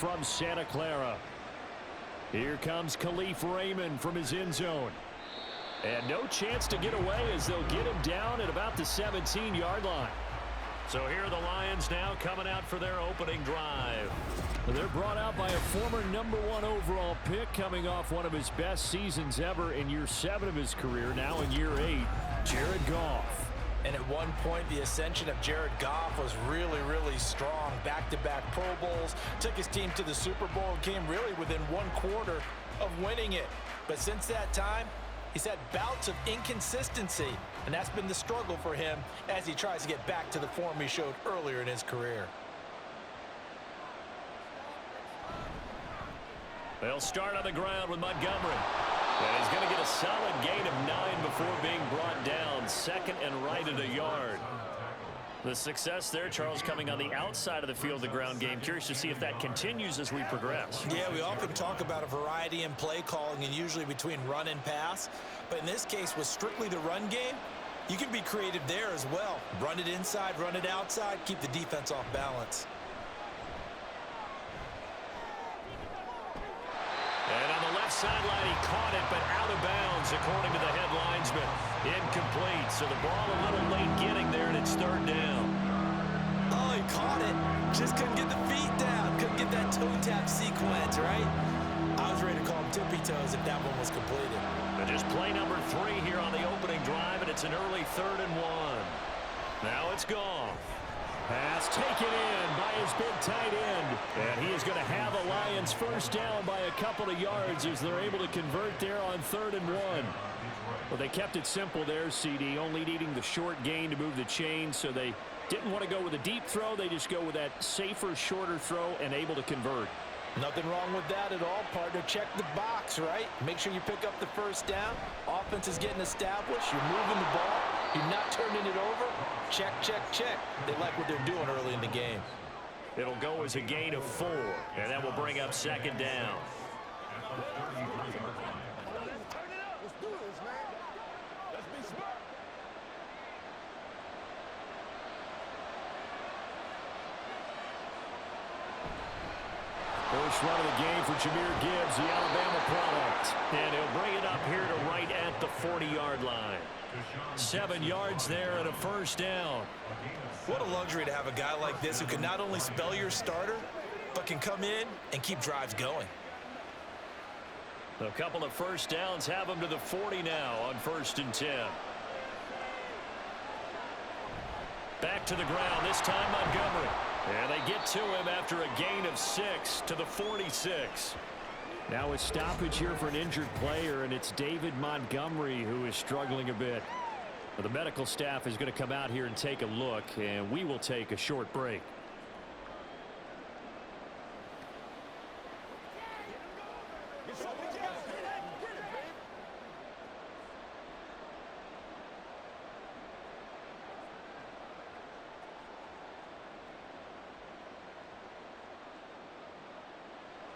from Santa Clara. Here comes Khalif Raymond from his end zone. And no chance to get away as they'll get him down at about the 17-yard line. So here are the Lions now coming out for their opening drive. They're brought out by a former #1 overall pick coming off one of his best seasons ever in year 7 of his career, now in year 8, Jared Goff. And at one point, the ascension of Jared Goff was really, really strong. Back-to-back Pro Bowls, took his team to the Super Bowl and came really within 1/4 of winning it. But since that time, he's had bouts of inconsistency, and that's been the struggle for him as he tries to get back to the form he showed earlier in his career. They'll start on the ground with Montgomery. And he's going to get a solid gain of 9 before being brought down. Second and right at a yard. The success there, Charles, coming on the outside of the field, the ground game. Curious to see if that continues as we progress. Yeah, we often talk about a variety in play calling and usually between run and pass. But in this case, with strictly the run game, you can be creative there as well. Run it inside, run it outside, keep the defense off balance. And on the left sideline, he caught it, but out of bounds, according to the head linesman. Incomplete, so the ball a little late getting there, and it's third down. Oh, he caught it. Just couldn't get the feet down. Couldn't get that toe tap sequence, right? I was ready to call him tippy toes if that one was completed. But just play number 3 here on the opening drive, and it's an early 3rd and 1. Now it's gone. Pass taken in by his big tight end. And he is going to have the Lions first down by a couple of yards as they're able to convert there on 3rd and 1. Well, they kept it simple there, CD, only needing the short gain to move the chain, so they didn't want to go with a deep throw. They just go with that safer, shorter throw and able to convert. Nothing wrong with that at all, partner. Check the box, right? Make sure you pick up the first down. Offense is getting established. You're moving the ball. You're not turning it over. Check, check, check. They like what they're doing early in the game. It'll go as a gain of 4, and that will bring up 2nd down. First run of the game for Jahmyr Gibbs, the Alabama product. And he'll bring it up here to right at the 40-yard line. 7 yards there and a first down. What a luxury to have a guy like this who can not only spell your starter, but can come in and keep drives going. A couple of first downs have him to the 40 now on 1st and 10. Back to the ground, this time Montgomery. And they get to him after a gain of 6 to the 46. Now a stoppage here for an injured player, and it's David Montgomery who is struggling a bit. Well, the medical staff is going to come out here and take a look, and we will take a short break.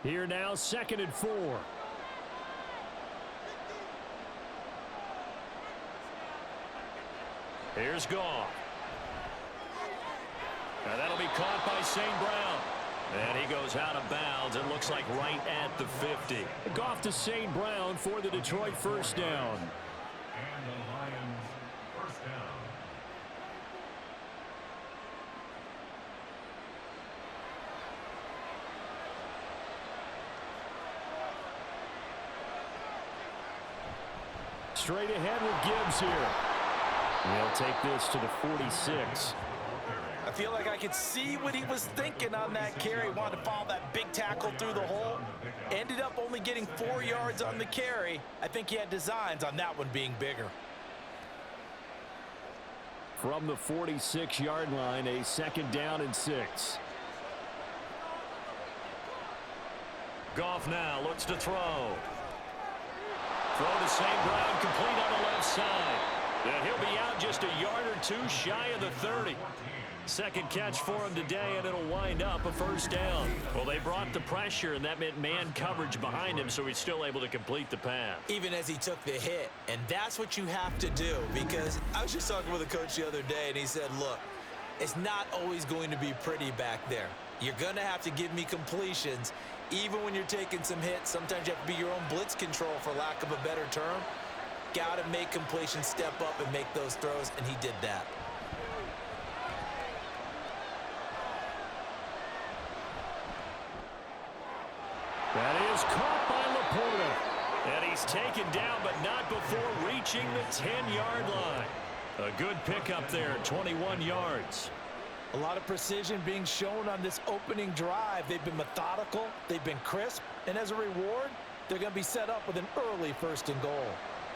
Here now, 2nd and 4. Here's Goff. Now that'll be caught by St. Brown. And he goes out of bounds. It looks like right at the 50. Goff to St. Brown for the Detroit first down. And the Lions first down. Straight ahead with Gibbs here. They'll take this to the 46. I feel like I could see what he was thinking on that carry. Wanted to follow that big tackle through the hole. Ended up only getting 4 yards on the carry. I think he had designs on that one being bigger. From the 46-yard line, a 2nd down and 6. Goff now looks to throw. Throw to St. Brown, complete on the left side. And he'll be out just a yard or 2 shy of the 30. Second catch for him today, and it'll wind up a first down. Well, they brought the pressure, and that meant man coverage behind him, so he's still able to complete the pass. Even as he took the hit, and that's what you have to do, because I was just talking with a coach the other day, and he said, look, it's not always going to be pretty back there. You're going to have to give me completions. Even when you're taking some hits, sometimes you have to be your own blitz control, for lack of a better term. Got to make completions, step up, and make those throws, and he did that. That is caught by Laporta. And he's taken down, but not before reaching the 10-yard line. A good pickup there, 21 yards. A lot of precision being shown on this opening drive. They've been methodical, they've been crisp, and as a reward, they're going to be set up with an early 1st and goal.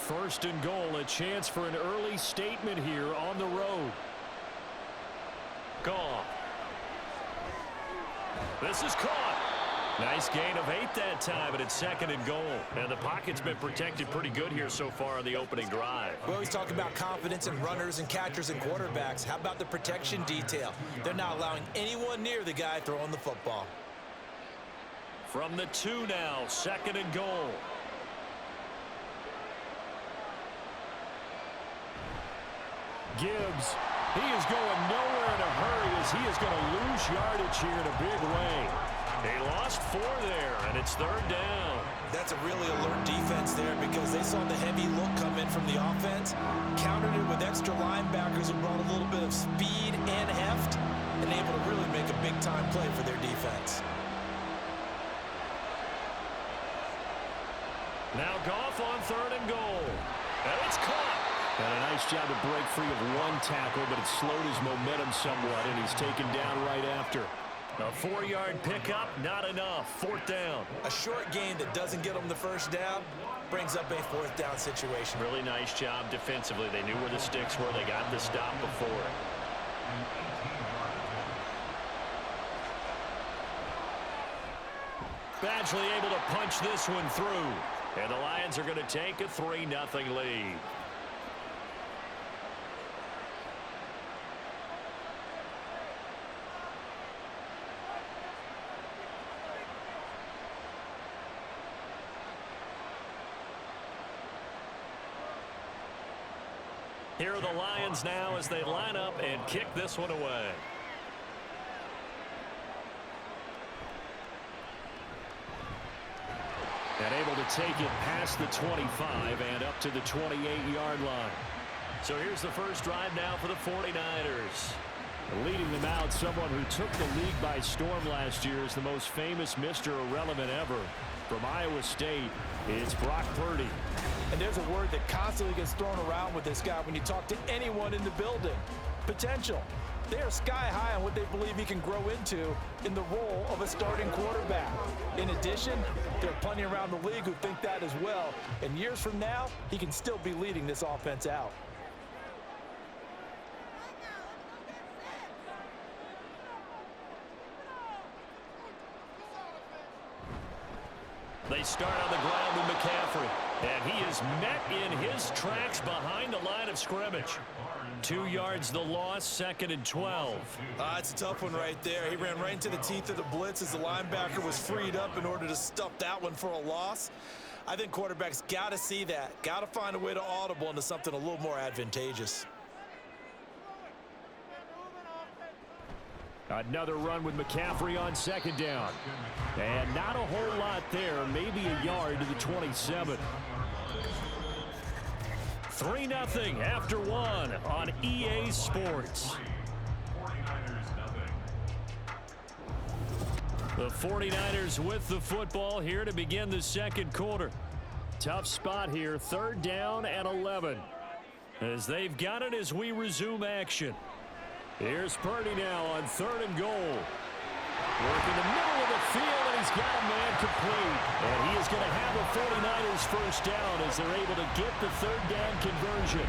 1st and goal, a chance for an early statement here on the road. Goff. This is caught. Nice gain of 8 that time, but it's 2nd and goal. And the pocket's been protected pretty good here so far on the opening drive. We always talk about confidence in runners and catchers and quarterbacks. How about the protection detail? They're not allowing anyone near the guy throwing the football. From the 2 now, 2nd and goal. Gibbs, he is going nowhere in a hurry as he is going to lose yardage here in a big way. They lost 4 there, and it's 3rd down. That's a really alert defense there because they saw the heavy look come in from the offense, countered it with extra linebackers who brought a little bit of speed and heft, and able to really make a big-time play for their defense. Now Goff on 3rd and goal. And it's caught. And a nice job to break free of 1 tackle, but it slowed his momentum somewhat, and he's taken down right after. A 4-yard pickup, not enough. 4th down. A short gain that doesn't get them the 1st down brings up a 4th down situation. Really nice job defensively. They knew where the sticks were. They got the stop before. Badgley able to punch this one through. And the Lions are going to take a 3-0 lead. Here are the Lions now as they line up and kick this one away. And able to take it past the 25 and up to the 28-yard line. So here's the first drive now for the 49ers. Leading them out, someone who took the league by storm last year is the most famous Mr. Irrelevant ever. From Iowa State, it's Brock Purdy. And there's a word that constantly gets thrown around with this guy when you talk to anyone in the building. Potential. They are sky high on what they believe he can grow into in the role of a starting quarterback. In addition, there are plenty around the league who think that as well. And years from now, he can still be leading this offense out. They start on the ground with McCaffrey. And he is met in his tracks behind the line of scrimmage. 2 yards the loss, 2nd and 12. It's a tough one right there. He ran right into the teeth of the blitz as the linebacker was freed up in order to stuff that one for a loss. I think quarterbacks got to see that. Got to find a way to audible into something a little more advantageous. Another run with McCaffrey on 2nd down. And not a whole lot there, maybe a yard to the 27. 3-0 after 1 on EA Sports. 49ers nothing. The 49ers with the football here to begin the 2nd quarter. Tough spot here, 3rd down and 11. As they've got it as we resume action. Here's Purdy now on 3rd and goal. Working the middle of the field, and he's got a man complete. And he is going to have a 49ers first down as they're able to get the 3rd down conversion.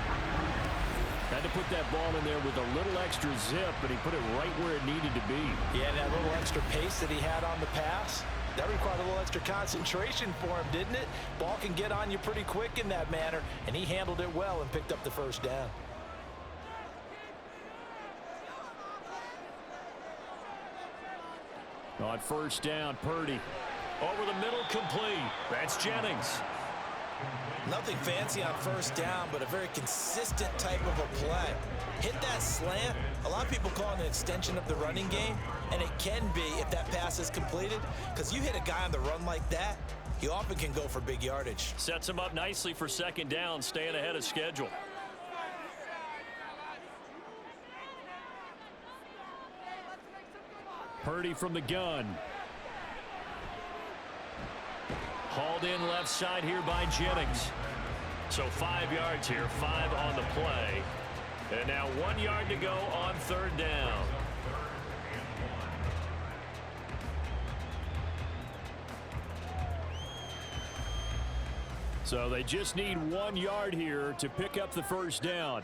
Had to put that ball in there with a little extra zip, but he put it right where it needed to be. Yeah, that little extra pace that he had on the pass, that required a little extra concentration for him, didn't it? Ball can get on you pretty quick in that manner, and he handled it well and picked up the first down. On 1st down, Purdy. Over the middle, complete. That's Jennings. Nothing fancy on first down, but a very consistent type of a play. Hit that slant. A lot of people call it an extension of the running game, and it can be if that pass is completed, because you hit a guy on the run like that, he often can go for big yardage. Sets him up nicely for second down, staying ahead of schedule. Purdy from the gun. Hauled in left side here by Jennings. So 5 yards here, 5 on the play. And now 1 yard to go on third down. So they just need 1 yard here to pick up the first down.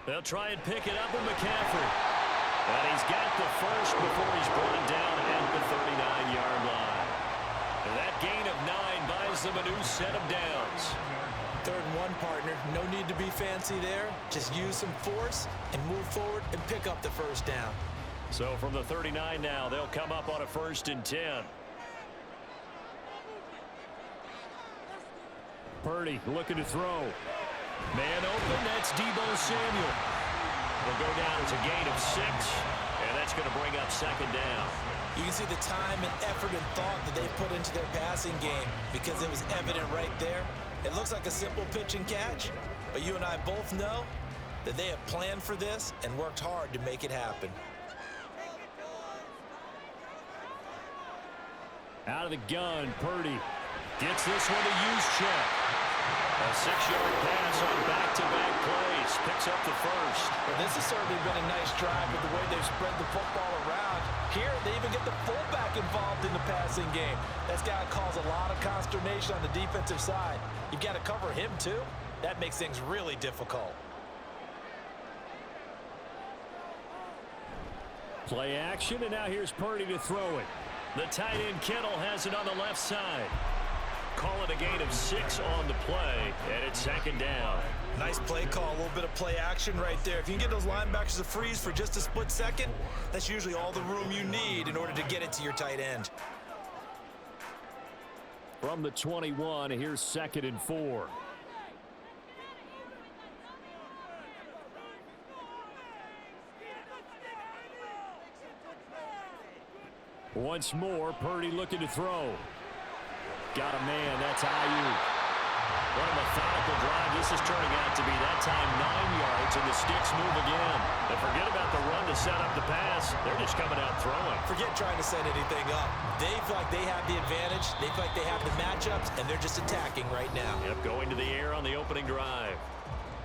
They'll try and pick it up with McCaffrey. And he's got the first before he's brought down at the 39-yard line. And that gain of 9 buys them a new set of downs. 3rd and 1, partner. No need to be fancy there. Just use some force and move forward and pick up the first down. So from the 39 now, they'll come up on a 1st and 10. Purdy looking to throw. Man open, that's Deebo Samuel. Will go down as a gain of 6, and that's going to bring up second down. You can see the time and effort and thought that they put into their passing game because it was evident right there. It looks like a simple pitch and catch, but you and I both know that they have planned for this and worked hard to make it happen. Out of the gun, Purdy gets this one to Juszczyk. A 6-yard pass on back-to-back plays. Picks up the first. Well, this has certainly been a nice drive with the way they've spread the football around. Here, they even get the fullback involved in the passing game. That's got to cause a lot of consternation on the defensive side. You've got to cover him, too. That makes things really difficult. Play action, and now here's Purdy to throw it. The tight end Kittle has it on the left side. Call it a gain of 6 on the play, and it's second down. Nice play call, a little bit of play action right there. If you can get those linebackers to freeze for just a split second, that's usually all the room you need in order to get it to your tight end. From the 21, here's 2nd and 4. Once more, Purdy looking to throw. Got a man, that's Ayuk. What a methodical drive this is turning out to be. That time 9 yards, and the sticks move again. And forget about the run to set up the pass. They're just coming out throwing. Forget trying to set anything up. They feel like they have the advantage. They feel like they have the matchups, and they're just attacking right now. Yep, going to the air on the opening drive.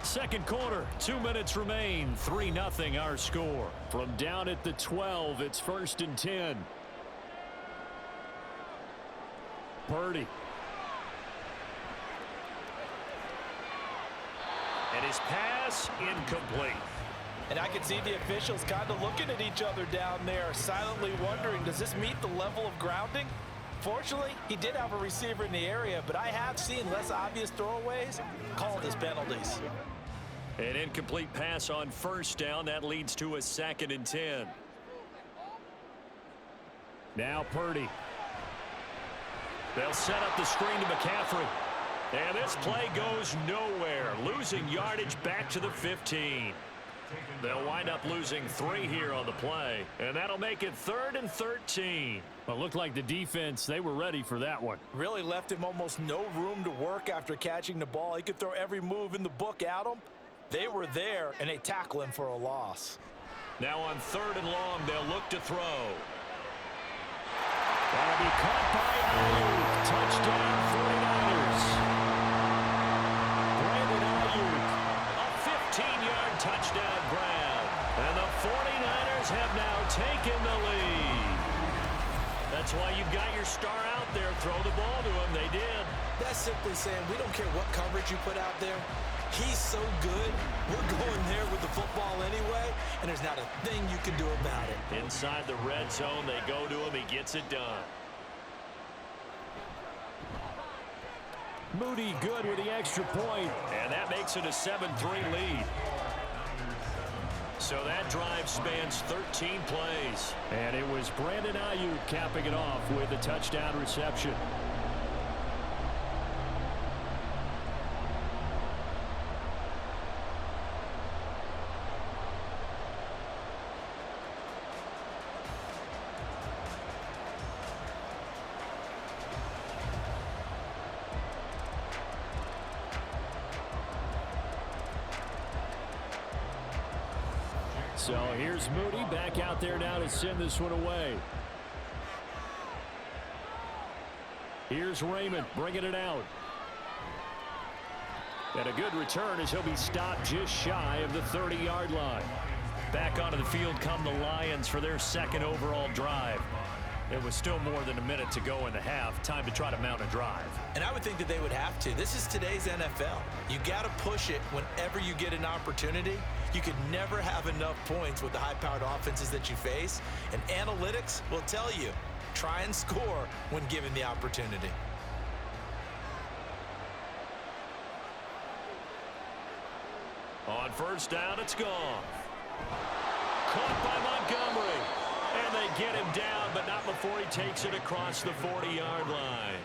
Second quarter, 2 minutes remain. 3-0 our score. From down at the 12, it's 1st and 10. Purdy. And his pass incomplete. And I can see the officials kind of looking at each other down there, silently wondering, does this meet the level of grounding? Fortunately, he did have a receiver in the area, but I have seen less obvious throwaways called as penalties. An incomplete pass on first down. That leads to a 2nd and 10. Now Purdy. They'll set up the screen to McCaffrey. And this play goes nowhere. Losing yardage back to the 15. They'll wind up losing 3 here on the play. And that'll make it 3rd and 13. Well, it looked like the defense, they were ready for that one. Really left him almost no room to work after catching the ball. He could throw every move in the book at him. They were there, and they tackle him for a loss. Now on 3rd and long, they'll look to throw. That'll be caught by Ayuk. Touchdown 49ers. Brandon Ayuk. A 15-yard touchdown grab. And the 49ers have now taken the lead. That's why you've got your star out there. Throw the ball to him. They did. That's simply saying we don't care what coverage you put out there. He's so good, we're going there with the football anyway, and there's not a thing you can do about it. Inside the red zone, they go to him. He gets it done. Moody good with the extra point, and that makes it a 7-3 lead. So that drive spans 13 plays. And it was Brandon Ayuk capping it off with a touchdown reception. So here's Moody back out there now to send this one away. Here's Raymond bringing it out. And a good return as he'll be stopped just shy of the 30-yard line. Back onto the field come the Lions for their second overall drive. It was still more than a minute to go in the half. Time to try to mount a drive. And I would think that they would have to. This is today's NFL. You got to push it whenever you get an opportunity. You could never have enough points with the high-powered offenses that you face. And analytics will tell you, try and score when given the opportunity. On first down, it's gone. Caught by Montgomery. And they get him down, but not before he takes it across the 40-yard line.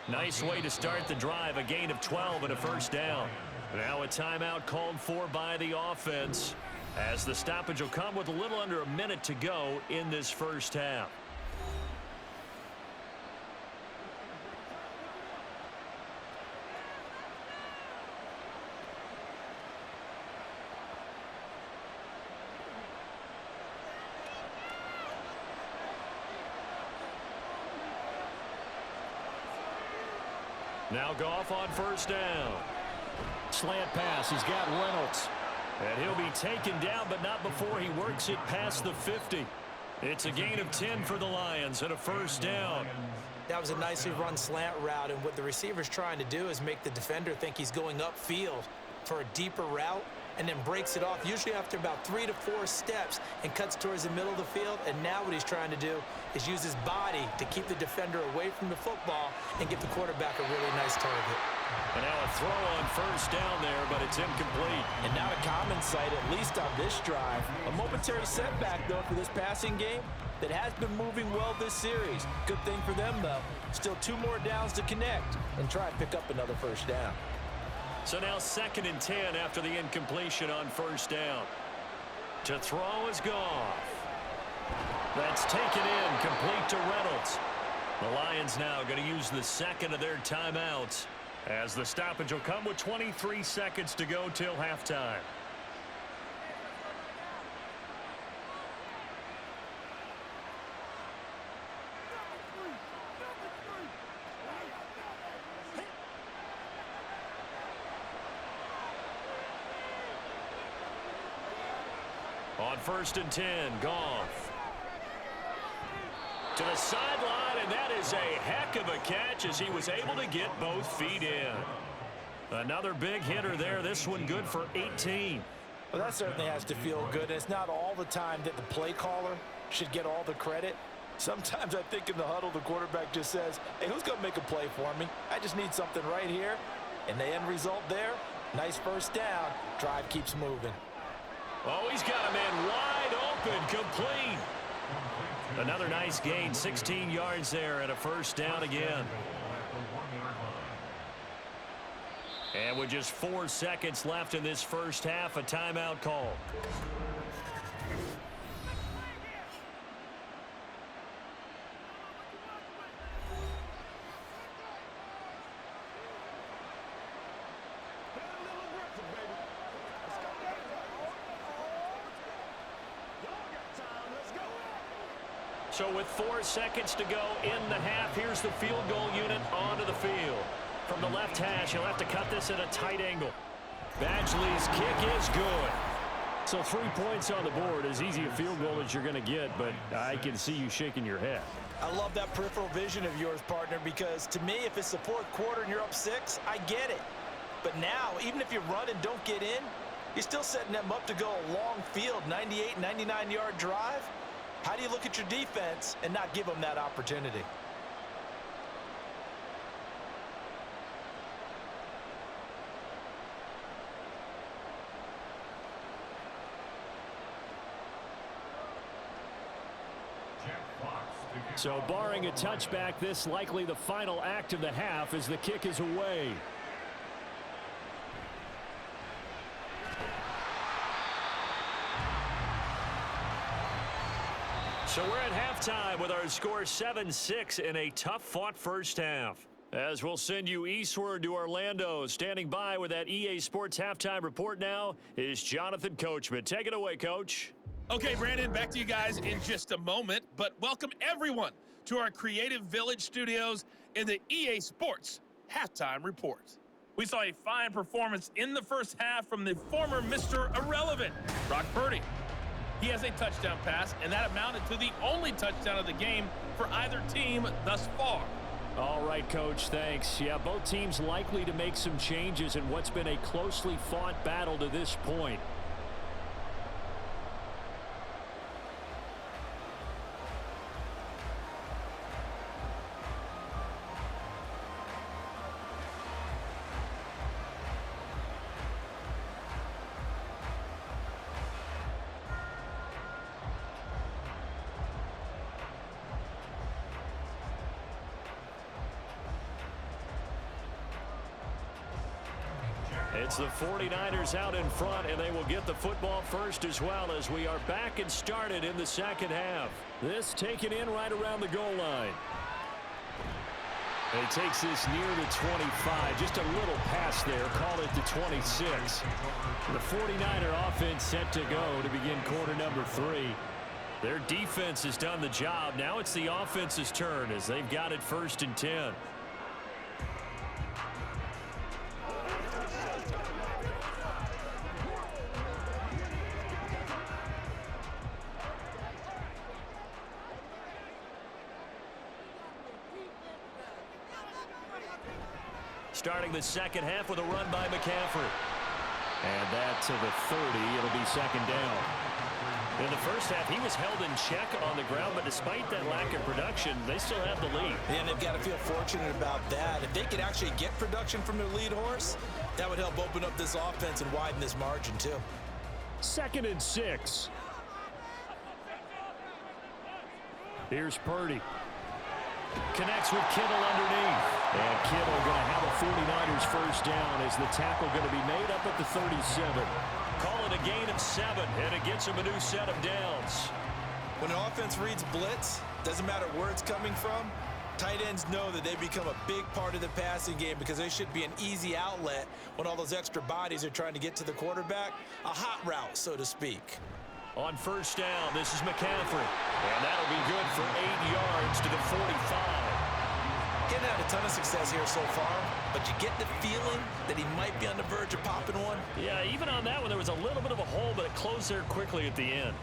Nice way to start the drive, a gain of 12 and a first down. Now a timeout called for by the offense, as the stoppage will come with a little under a minute to go in this first half. Now Goff on first down. Slant pass. He's got Reynolds. And he'll be taken down, but not before he works it past the 50. It's a gain of 10 for the Lions and a first down. That was a nicely run slant route, and what the receiver's trying to do is make the defender think he's going upfield for a deeper route, and then breaks it off, usually after about 3 to 4 steps, and cuts towards the middle of the field. And now what he's trying to do is use his body to keep the defender away from the football and get the quarterback a really nice target. And now a throw on first down there, but it's incomplete. And not a common sight, at least on this drive. A momentary setback, though, for this passing game that has been moving well this series. Good thing for them, though. Still 2 more downs to connect and try and pick up another first down. So now 2nd and 10 after the incompletion on first down. To throw is Goff. That's taken in, complete to Reynolds. The Lions now going to use the second of their timeouts, as the stoppage will come with 23 seconds to go till halftime. On 1st and 10, Goff. To the sideline, and that is a heck of a catch as he was able to get both feet in. Another big hitter there, this one good for 18. Well, that certainly has to feel good. It's not all the time that the play caller should get all the credit. Sometimes I think in the huddle, the quarterback just says, hey, who's going to make a play for me? I just need something right here. And the end result there, nice first down. Drive keeps moving. Oh, he's got a man wide open, complete. Another nice gain, 16 yards there and a first down again. And with just 4 seconds left in this first half, a timeout call. So with 4 seconds to go in the half, here's the field goal unit onto the field. From the left hash, he'll have to cut this at a tight angle. Badgley's kick is good. So 3 points on the board, as easy a field goal as you're going to get, but I can see you shaking your head. I love that peripheral vision of yours, partner, because to me, if it's the 4th quarter and you're up 6, I get it. But now, even if you run and don't get in, you're still setting them up to go a long field, 98, 99-yard drive. How do you look at your defense and not give them that opportunity? So barring a touchback, this likely the final act of the half as the kick is away. So we're at halftime with our score 7-6 in a tough-fought first half. As we'll send you eastward to Orlando, standing by with that EA Sports halftime report now is Jonathan Coachman. Take it away, Coach. Okay, Brandon, back to you guys in just a moment, but welcome everyone to our Creative Village studios in the EA Sports Halftime Report. We saw a fine performance in the first half from the former Mr. Irrelevant, Brock Purdy. He has a touchdown pass, and that amounted to the only touchdown of the game for either team thus far. All right, Coach, thanks. Yeah, both teams likely to make some changes in what's been a closely fought battle to this point. It's the 49ers out in front, and they will get the football first as well as we are back and started in the second half. This taken in right around the goal line. He takes this near the 25. Just a little pass there. Call it the 26. The 49er offense set to go to begin quarter number 3. Their defense has done the job. Now it's the offense's turn as they've got it 1st and 10. Starting the second half with a run by McCaffrey. And that to the 30. It'll be second down. In the first half, he was held in check on the ground, but despite that lack of production, they still have the lead. And they've got to feel fortunate about that. If they could actually get production from their lead horse, that would help open up this offense and widen this margin, too. 2nd and 6. Here's Purdy. Connects with Kittle underneath. And Kittle going to have a 49ers first down as the tackle going to be made up at the 37. Call it a gain of 7, and it gets him a new set of downs. When an offense reads blitz, doesn't matter where it's coming from, tight ends know that they become a big part of the passing game because they should be an easy outlet when all those extra bodies are trying to get to the quarterback. A hot route, so to speak. On first down, this is McCaffrey. And that'll be good for 8 yards to the 45. Getting had a ton of success here so far, but you get the feeling that he might be on the verge of popping one. Yeah, even on that one, there was a little bit of a hole, but it closed there quickly at the end.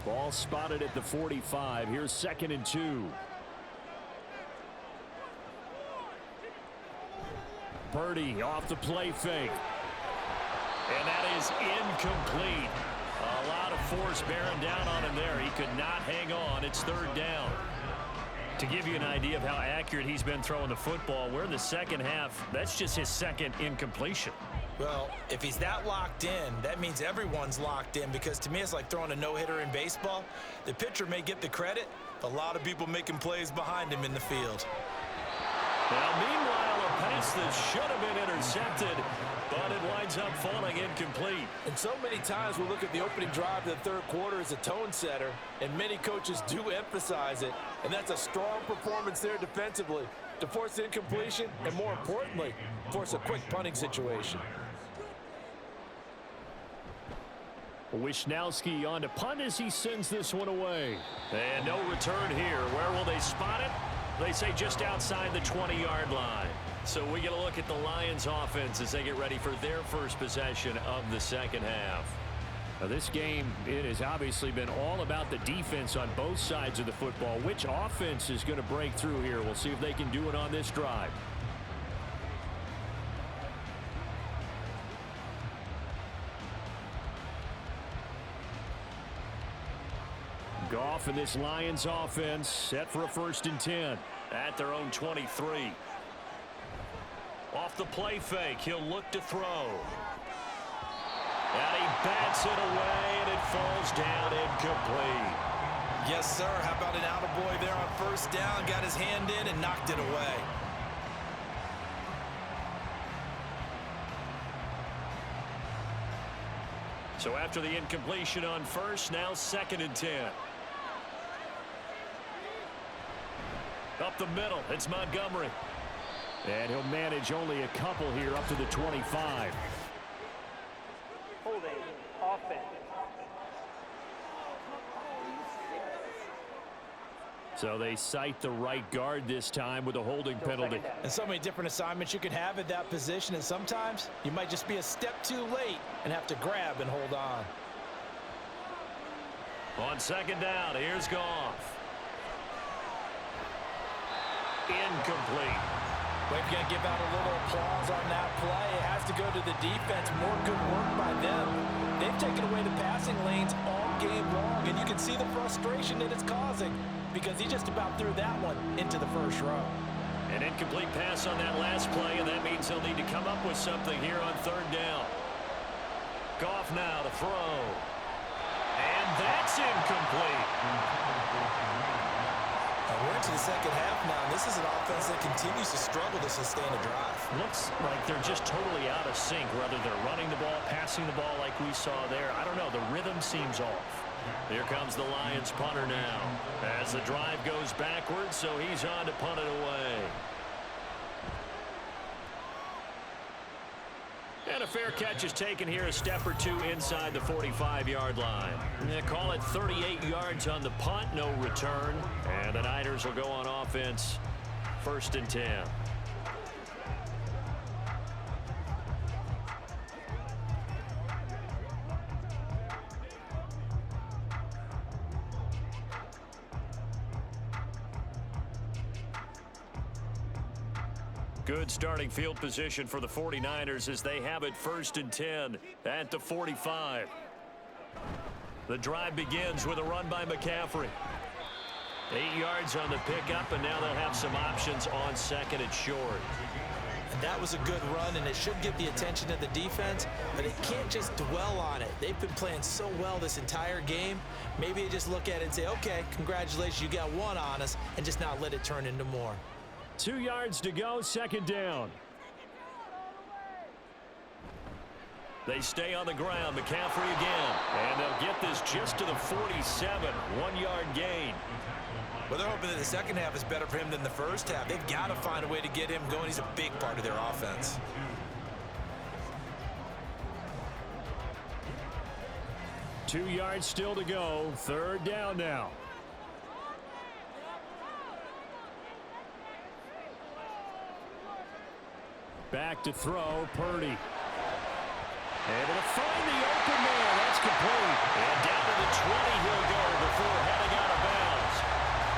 Ball spotted at the 45. Here's 2nd and 2. Purdy off the play fake. And that is incomplete. A lot of force bearing down on him there. He could not hang on. It's 3rd down. To give you an idea of how accurate he's been throwing the football, we're in the second half. That's just his 2nd incompletion. Well, if he's that locked in, that means everyone's locked in, because to me it's like throwing a no-hitter in baseball. The pitcher may get the credit, but a lot of people making plays behind him in the field. Now, meanwhile, a pass that should have been intercepted, but it winds up falling incomplete. And so many times we look at the opening drive of the third quarter as a tone setter, and many coaches do emphasize it, and that's a strong performance there defensively to force incompletion and, more importantly, force a quick punting situation. Wisnowski on to punt as he sends this one away. And no return here. Where will they spot it? They say just outside the 20-yard line. So we get a look at the Lions offense as they get ready for their first possession of the second half. Now this game, it has obviously been all about the defense on both sides of the football. Which offense is going to break through here? We'll see if they can do it on this drive. Goff and this Lions offense set for a 1st and 10 at their own 23. Off the play fake, he'll look to throw. And he bats it away, and it falls down incomplete. Yes, sir. How about an attaboy there on first down? Got his hand in and knocked it away. So after the incompletion on first, now 2nd and 10. Up the middle, it's Montgomery. And he'll manage only a couple here up to the 25. So they cite the right guard this time with a holding penalty. And so many different assignments you could have at that position, and sometimes you might just be a step too late and have to grab and hold on. On second down, here's Goff. Incomplete. Well, if you're going to give out a little applause on that play, it has to go to the defense. More good work by them. They've taken away the passing lanes all game long, and you can see the frustration that it's causing because he just about threw that one into the first row. An incomplete pass on that last play, and that means he'll need to come up with something here on third down. Goff now to throw. And that's incomplete. We're into the second half now, and this is an offense that continues to struggle to sustain a drive. Looks like they're just totally out of sync, whether they're running the ball, passing the ball like we saw there. I don't know. The rhythm seems off. Here comes the Lions punter now. As the drive goes backwards, so he's on to punt it away. And a fair catch is taken here, a step or two inside the 45-yard line. They call it 38 yards on the punt, no return. And the Niners will go on offense, 1st and 10. Good starting field position for the 49ers as they have it 1st and 10 at the 45. The drive begins with a run by McCaffrey. 8 yards on the pickup, and now they'll have some options on second and short. And that was a good run, and it should get the attention of the defense, but it can't just dwell on it. They've been playing so well this entire game. Maybe they just look at it and say, okay, congratulations, you got one on us, and just not let it turn into more. 2 yards to go, second down. They stay on the ground. McCaffrey again. And they'll get this just to the 47. 1-yard gain. Well, they're hoping that the second half is better for him than the first half. They've got to find a way to get him going. He's a big part of their offense. Two yards still to go. Third down now. Back to throw, Purdy. Able to find the open man. That's complete. And down to the 20 he'll go before heading out of bounds.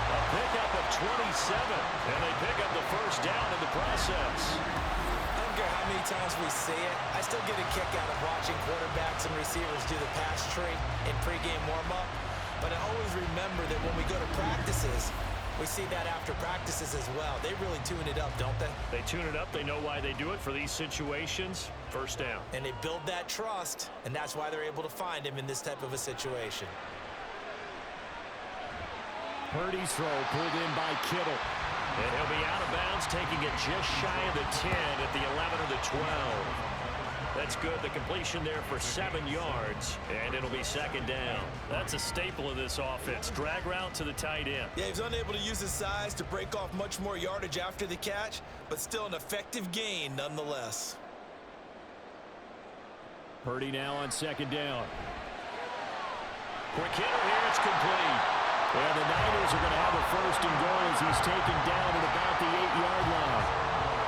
A pickup of 27. And they pick up the first down in the process. I don't care how many times we see it. I still get a kick out of watching quarterbacks and receivers do the pass tree in pregame warm-up. But I always remember that when we go to practices, we see that after practices as well. They really tune it up, don't they? They tune it up. They know why they do it for these situations. First down. And they build that trust, and that's why they're able to find him in this type of a situation. Purdy's throw pulled in by Kittle. And he'll be out of bounds, taking it just shy of the 10 at the 11 or the 12. That's good. The completion there for 7 yards, and it'll be second down. That's a staple of this offense. Drag route to the tight end. Yeah, he's unable to use his size to break off much more yardage after the catch, but still an effective gain nonetheless. Purdy now on second down. Quick hitter here. It's complete. And the Niners are going to have a first and goal as he's taken down at about the 8-yard line.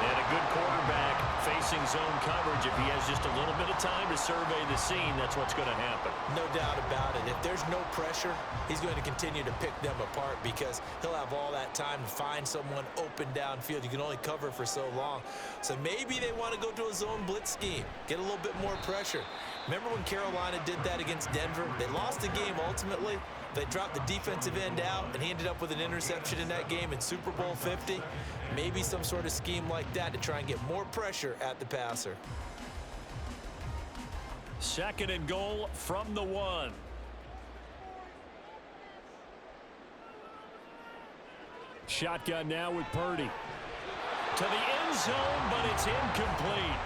And a good quarterback facing zone coverage. If he has just a little bit of time to survey the scene, that's what's going to happen. No doubt about it. If there's no pressure, he's going to continue to pick them apart because he'll have all that time to find someone open downfield. You can only cover for so long. So maybe they want to go to a zone blitz scheme, get a little bit more pressure. Remember when Carolina did that against Denver? They lost the game ultimately. They dropped the defensive end out, and he ended up with an interception in that game in Super Bowl 50. Maybe some sort of scheme like that to try and get more pressure at the passer. Second and goal from the 1. Shotgun now with Purdy. To the end zone, but it's incomplete.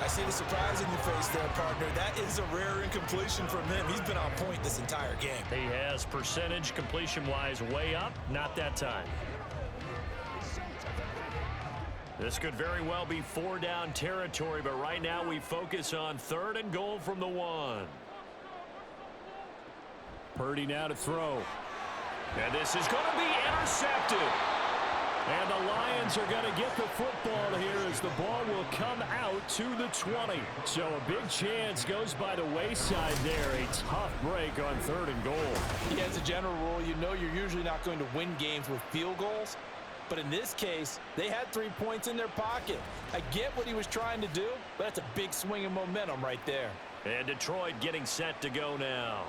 I see the surprise in your face there, partner. That is a rare incompletion from him. He's been on point this entire game. He has percentage completion-wise way up. Not that time. This could very well be 4-down territory, but right now we focus on third and goal from the 1. Purdy now to throw. And this is going to be intercepted. And the Lions are going to get the football here as the ball will come out to the 20. So a big chance goes by the wayside there. A tough break on 3rd and goal. Yeah, as a general rule, you know you're usually not going to win games with field goals. But in this case, they had 3 points in their pocket. I get what he was trying to do, but that's a big swing of momentum right there. And Detroit getting set to go now.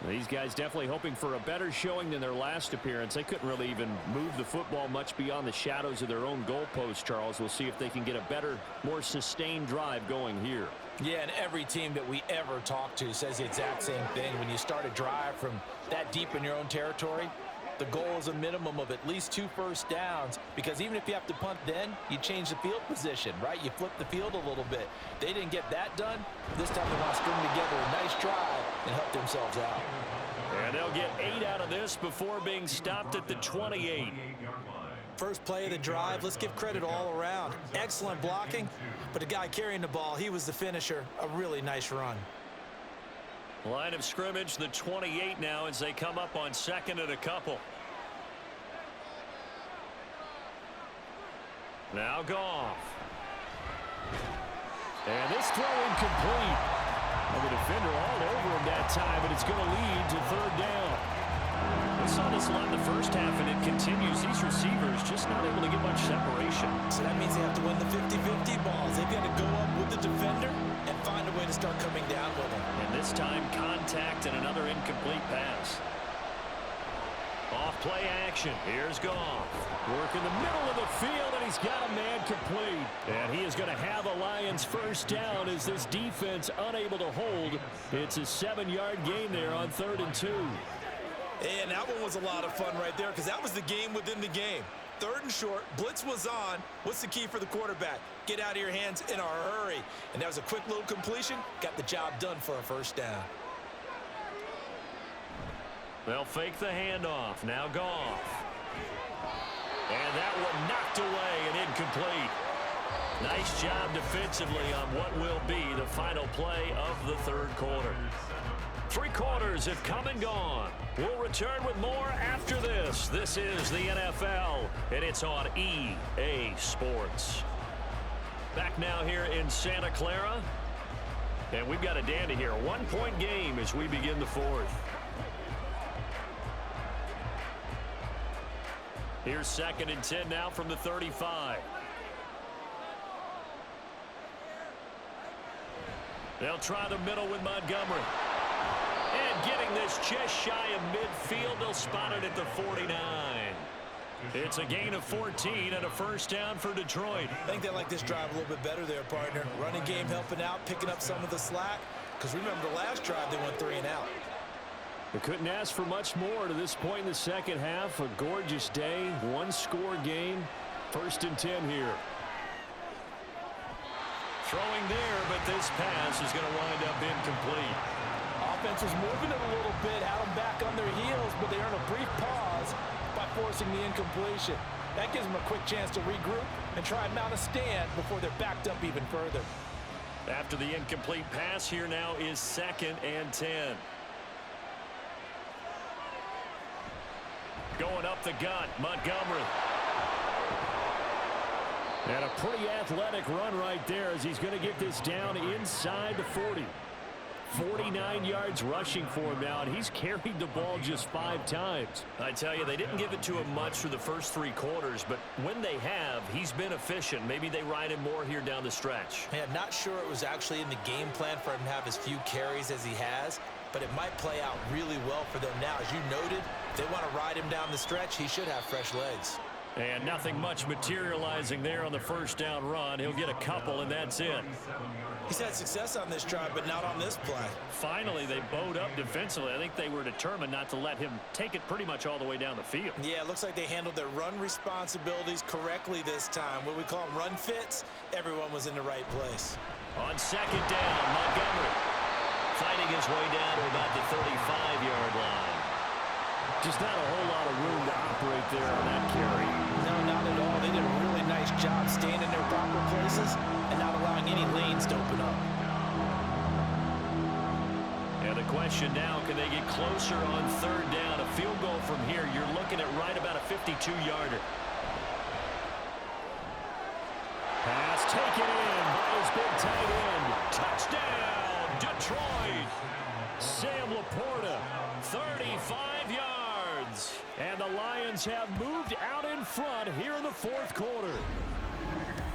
These guys definitely hoping for a better showing than their last appearance. They couldn't really even move the football much beyond the shadows of their own goalpost, Charles. We'll see if they can get a better, more sustained drive going here. Yeah, and every team that we ever talk to says the exact same thing. When you start a drive from that deep in your own territory, the goal is a minimum of at least 2 first downs, because even if you have to punt then, you change the field position, right? You flip the field a little bit. They didn't get that done. This time they want to string together a nice drive and help themselves out. And they'll get 8 out of this before being stopped at the 28. First play of the drive, let's give credit all around. Excellent blocking, but the guy carrying the ball, he was the finisher. A really nice run. Line of scrimmage, the 28 now as they come up on 2nd and a couple. Now Goff. And this throw incomplete. And the defender all over him that time, but it's going to lead to 3rd down. We saw this a lot in the first half, and it continues. These receivers just not able to get much separation. So that means they have to win the 50-50 balls. They've got to go up with the defender and find a way to start coming down with him. And this time, contact and another incomplete pass. Off play action. Here's Goff. Work in the middle of the field, and he's got a man complete. And he is going to have a Lions first down as this defense unable to hold. It's a 7-yard gain there on 3rd and 2. And that one was a lot of fun right there, because that was the game within the game. 3rd and short, blitz was on. What's the key for the quarterback? Get out of your hands in a hurry. And that was a quick little completion. Got the job done for a first down. They'll fake the handoff. Now Goff. And that one knocked away and incomplete. Nice job defensively on what will be the final play of the 3rd quarter. 3 quarters have come and gone. We'll return with more after this. This is the NFL, and it's on EA Sports. Back now here in Santa Clara. And we've got a dandy here. A 1-point game as we begin the 4th. Here's 2nd and 10 now from the 35. They'll try the middle with Montgomery. And getting this just shy of midfield, they'll spot it at the 49. It's a gain of 14 and a first down for Detroit. I think they like this drive a little bit better there, partner. Running game helping out, picking up some of the slack. Because remember the last drive, they went 3 and out. They couldn't ask for much more to this point in the second half. A gorgeous day, 1-score game. 1st and 10 here. Throwing there, but this pass is going to wind up incomplete. Offense was moving it a little bit, had them back on their heels, but they earned a brief pause by forcing the incompletion. That gives them a quick chance to regroup and try and mount a stand before they're backed up even further. After the incomplete pass, here now is 2nd and 10. Going up the gut, Montgomery. And a pretty athletic run right there as he's going to get this down inside the 40. 49 yards rushing for him now, and he's carried the ball just 5 times. I tell you, they didn't give it to him much for the first 3 quarters, but when they have, he's been efficient. Maybe they ride him more here down the stretch. Man, not sure it was actually in the game plan for him to have as few carries as he has, but it might play out really well for them now. As you noted, if they want to ride him down the stretch, he should have fresh legs. And nothing much materializing there on the first down run. He'll get a couple, and that's it. He's had success on this drive, but not on this play. Finally, they bowed up defensively. I think they were determined not to let him take it pretty much all the way down the field. Yeah, it looks like they handled their run responsibilities correctly this time. What we call them run fits, everyone was in the right place. On 2nd down, Montgomery fighting his way down to about the 35-yard line. Just not a whole lot of room to operate there on that carry. No, not at all. They did a really nice job staying in their proper places and not allowing any lanes to open up. And the question now, can they get closer on third down? A field goal from here, you're looking at right about a 52-yarder. Pass taken in by his big tight end. Touchdown, Detroit. Sam Laporta, 35 yards. And the Lions have moved out in front here in the fourth quarter.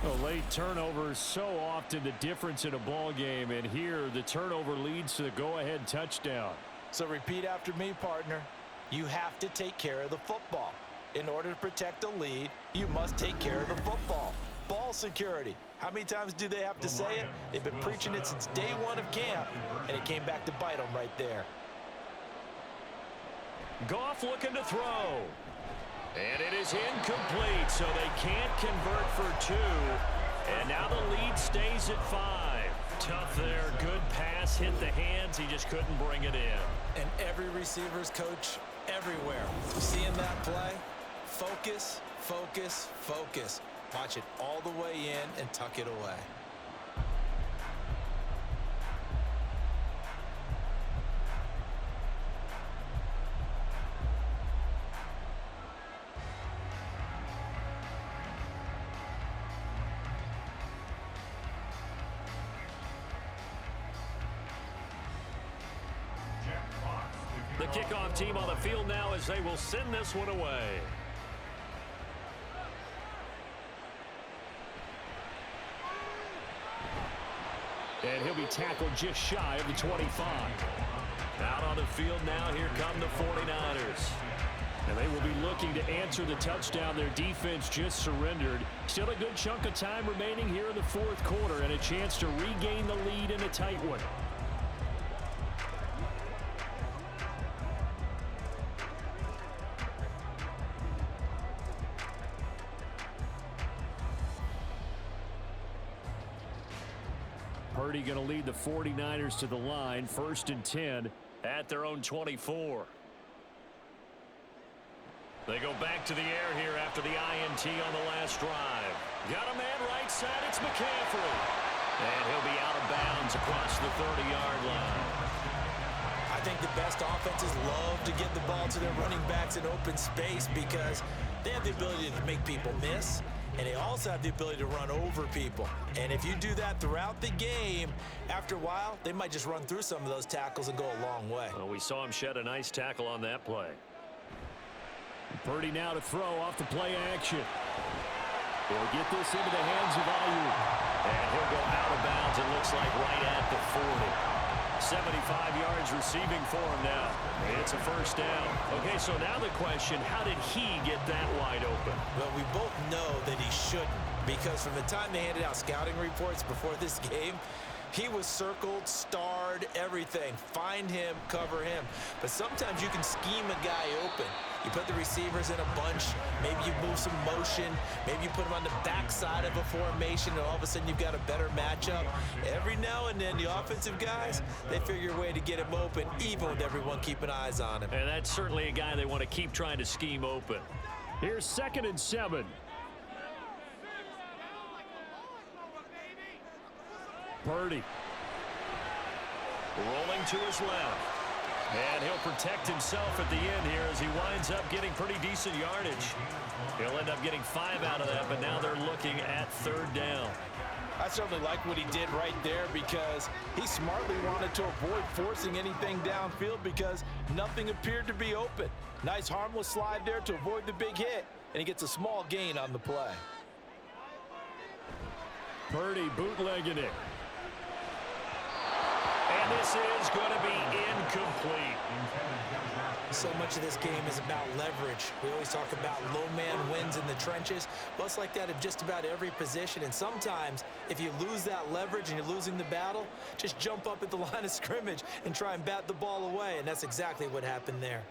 A late turnover is so often the difference in a ball game, and here the turnover leads to the go-ahead touchdown. So repeat after me, partner. You have to take care of the football. In order to protect a lead, you must take care of the football. Ball security. How many times do they have to say it? They've been preaching it since day one of camp, and it came back to bite them right there. Goff looking to throw. And it is incomplete, so they can't convert for two. And now the lead stays at 5. Tough there. Good pass. Hit the hands. He just couldn't bring it in. And every receiver's coach everywhere. Seeing that play, focus, focus, focus. Watch it all the way in and tuck it away. The kickoff team on the field now as they will send this one away. And he'll be tackled just shy of the 25. Out on the field now, here come the 49ers. And they will be looking to answer the touchdown their defense just surrendered. Still a good chunk of time remaining here in the fourth quarter and a chance to regain the lead in a tight one. Purdy going to lead the 49ers to the line, 1st and 10 at their own 24. They go back to the air here after the INT on the last drive. Got a man right side, it's McCaffrey. And he'll be out of bounds across the 30-yard line. I think the best offenses love to get the ball to their running backs in open space because they have the ability to make people miss, and they also have the ability to run over people. And if you do that throughout the game, after a while, they might just run through some of those tackles and go a long way. Well, we saw him shed a nice tackle on that play. Purdy now to throw off the play action. He'll get this into the hands of Ayuk. And he'll go out of bounds, it looks like right at the 40. 75 yards receiving for him now. It's a first down. Okay, so now the question, how did he get that wide open? Well, we both know that he shouldn't, because from the time they handed out scouting reports before this game, he was circled, starred, everything. Find him, cover him. But sometimes you can scheme a guy open. You put the receivers in a bunch. Maybe you move some motion. Maybe you put them on the backside of a formation, and all of a sudden you've got a better matchup. Every now and then, the offensive guys, they figure a way to get him open, even with everyone keeping eyes on him. And that's certainly a guy they want to keep trying to scheme open. Here's 2nd and 7. Purdy. Rolling to his left. And he'll protect himself at the end here as he winds up getting pretty decent yardage. He'll end up getting 5 out of that, but now they're looking at 3rd down. I certainly like what he did right there because he smartly wanted to avoid forcing anything downfield because nothing appeared to be open. Nice harmless slide there to avoid the big hit, and he gets a small gain on the play. Purdy bootlegging it. And this is going to be incomplete. So much of this game is about leverage. We always talk about low man wins in the trenches. Well, it's like that in just about every position. And sometimes, if you lose that leverage and you're losing the battle, just jump up at the line of scrimmage and try and bat the ball away. And that's exactly what happened there.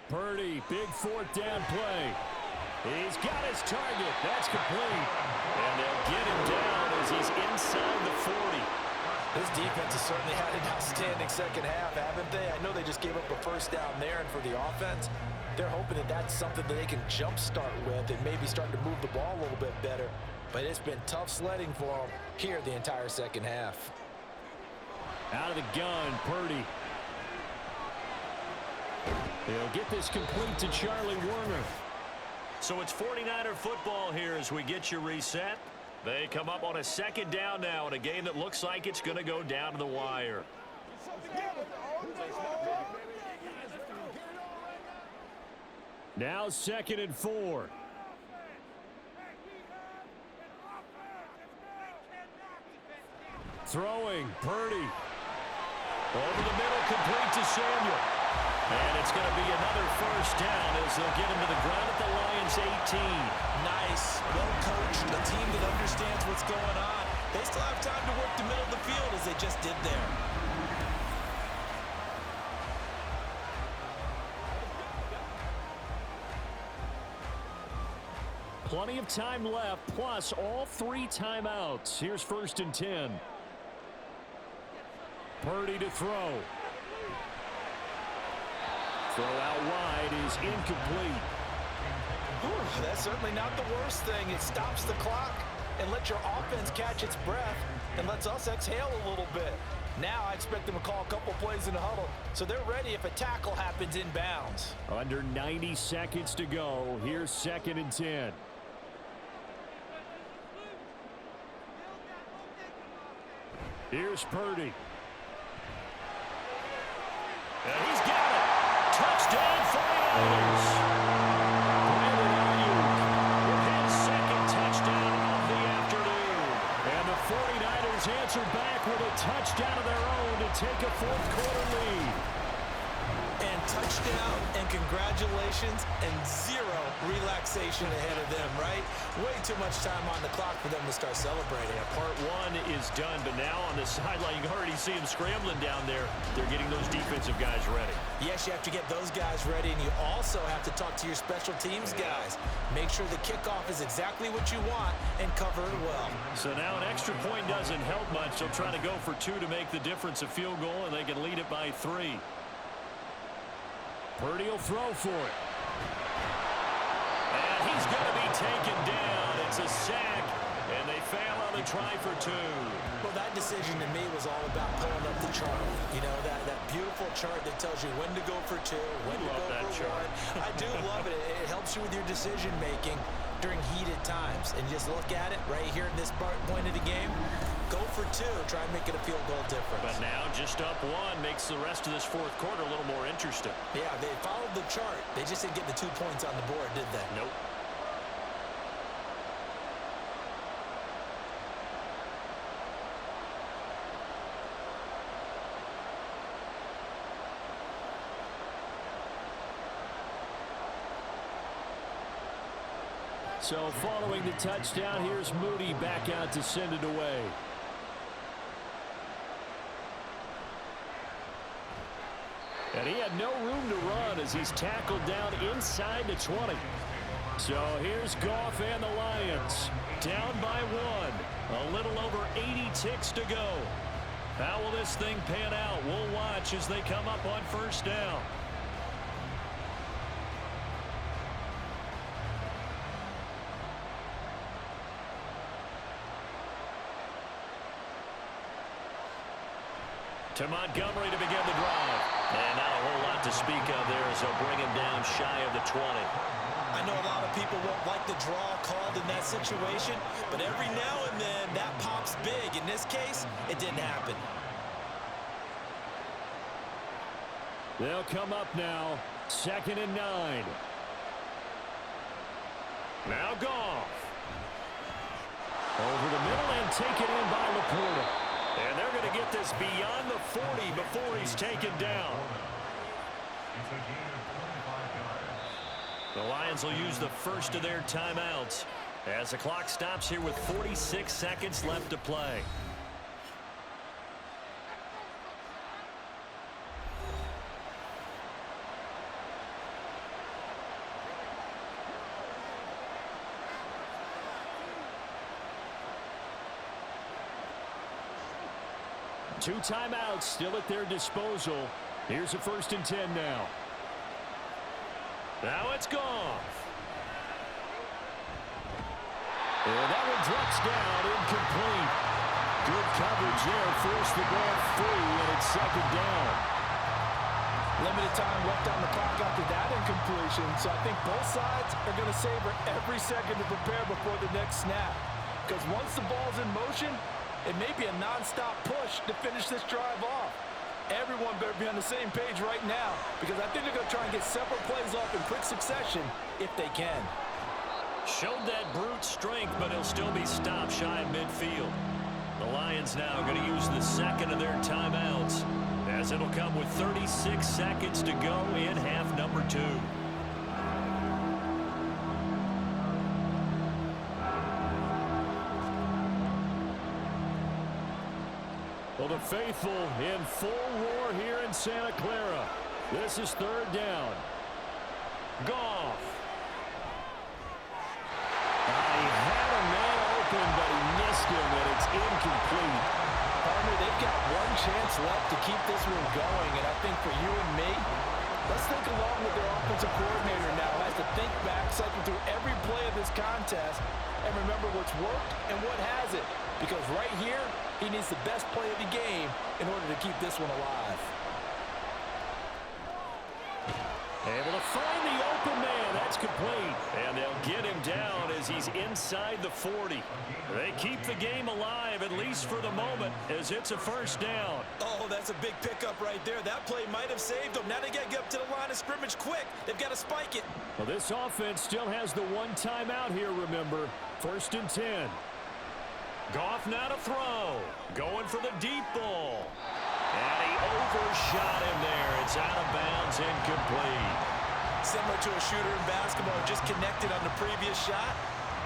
Purdy, big 4th down play. He's got his target. That's complete. And they'll get him down as he's inside the 40. This defense has certainly had an outstanding second half, haven't they? I know they just gave up a first down there, and for the offense, they're hoping that that's something that they can jumpstart with and maybe start to move the ball a little bit better. But it's been tough sledding for them here the entire second half. Out of the gun, Purdy. He'll get this complete to Charlie Warner. So it's 49er football here as we get you reset. They come up on a second down now in a game that looks like it's going to go down to the wire. Now 2nd and 4. Throwing, Purdy. Over the middle, complete to Samuel. And it's going to be another first down as they'll get him to the ground at the Lions' 18. Nice, well coached, a team that understands what's going on. They still have time to work the middle of the field as they just did there. Plenty of time left, plus all 3 timeouts. Here's 1st and 10. Purdy to throw. Throw out wide is incomplete. Ooh, that's certainly not the worst thing. It stops the clock and lets your offense catch its breath and lets us exhale a little bit. Now I expect them to call a couple plays in the huddle, so they're ready if a tackle happens inbounds. Under 90 seconds to go. Here's 2nd and 10. Here's Purdy. And he's got it. Touchdown 49ers. Brandon Ayuk with his 2nd touchdown of the afternoon. And the 49ers answer back with a touchdown of their own to take a 4th quarter lead. And touchdown and congratulations and 0 relaxation ahead of them, right? Way too much time on the clock for them to start celebrating. Yeah, part 1 is done, but now on the sideline, you can already see them scrambling down there. They're getting those defensive guys ready. Yes, you have to get those guys ready, and you also have to talk to your special teams guys. Make sure the kickoff is exactly what you want and cover it well. So now an extra point doesn't help much. They'll try to go for 2 to make the difference a field goal, and they can lead it by 3. Purdy will throw for it. And he's going to be taken down. It's a sack, and they fail on the try for 2. Well, that decision to me was all about pulling up the chart. You know, that beautiful chart that tells you when to go for 2, when to go for 1. I do love it. It helps you with your decision-making during heated times. And just look at it right here in this point of the game. Go for 2. Try and make it a field goal difference. But now just up 1 makes the rest of this 4th quarter a little more interesting. Yeah, they followed the chart. They just didn't get the 2 points on the board, did they? Nope. So following the touchdown, here's Moody back out to send it away. And he had no room to run as he's tackled down inside the 20. So here's Goff and the Lions down by 1. A little over 80 ticks to go. How will this thing pan out? We'll watch as they come up on 1st down. To Montgomery to begin the drive. And not a whole lot to speak of there as they'll bring him down shy of the 20. I know a lot of people won't like the draw called in that situation, but every now and then that pops big. In this case, it didn't happen. They'll come up now, 2nd and 9. Now Goff. Over the middle and taken in by Laporta. And they're going to get this beyond the 40 before he's taken down. It's a gain of 25 yards. The Lions will use the first of their timeouts as the clock stops here with 46 seconds left to play. Two timeouts still at their disposal. Here's a 1st and 10 now. Now it's Goff. And that one drops down incomplete. Good coverage there. Forced the ball free, and it's second down. Limited time left on the clock after that incompletion, so I think both sides are going to savor every second to prepare before the next snap. Because once the ball's in motion, it may be a non-stop push to finish this drive off. Everyone better be on the same page right now, because I think they're going to try and get several plays off in quick succession if they can. Showed that brute strength, but he'll still be stopped shy of midfield. The Lions now going to use the second of their timeouts, as it'll come with 36 seconds to go in half number 2. Well, the faithful in full roar here in Santa Clara. This is third down. Goff. He had a man open, but he missed him, and it's incomplete. Partner, they've got one chance left to keep this one going, and I think for you and me, let's think along with their offensive coordinator now. Has to think back, cycle through every play of this contest, and remember what's worked and what hasn't. Because right here, he needs the best play of the game in order to keep this one alive. Able to find the open man. That's complete. And they'll get him down as he's inside the 40. They keep the game alive, at least for the moment, as it's a first down. Oh, that's a big pickup right there. That play might have saved them. Now they got to get up to the line of scrimmage quick. They've got to spike it. Well, this offense still has the one timeout here, remember. 1st and 10. Goff now to throw. Going for the deep ball. And he overshot him there. It's out of bounds, incomplete. Similar to a shooter in basketball, just connected on the previous shot.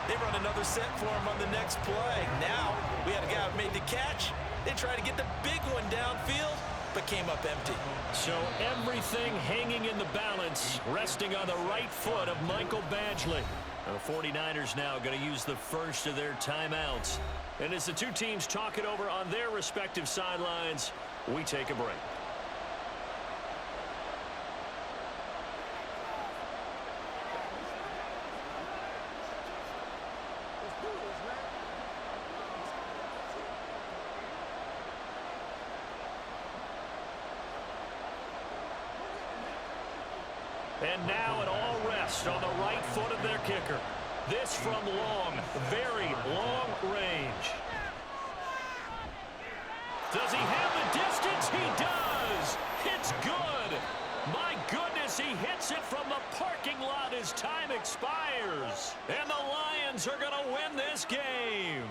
They run another set for him on the next play. Now, we had a guy who made the catch. They tried to get the big one downfield, but came up empty. So everything hanging in the balance, resting on the right foot of Michael Badgley. The 49ers now going to use the first of their timeouts. And as the two teams talk it over on their respective sidelines, we take a break. And now it all rests on the right foot of their kicker. This from long, very long range. Does he have the distance? He does. It's good. My goodness, he hits it from the parking lot as time expires. And the Lions are going to win this game.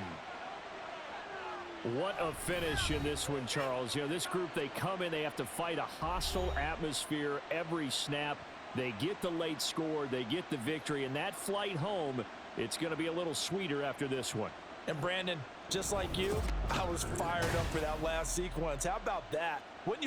What a finish in this one, Charles. You know, this group, they come in, they have to fight a hostile atmosphere every snap. They get the late score, they get the victory, and that flight home, it's going to be a little sweeter after this one. And Brandon, just like you, I was fired up for that last sequence. How about that? Wouldn't you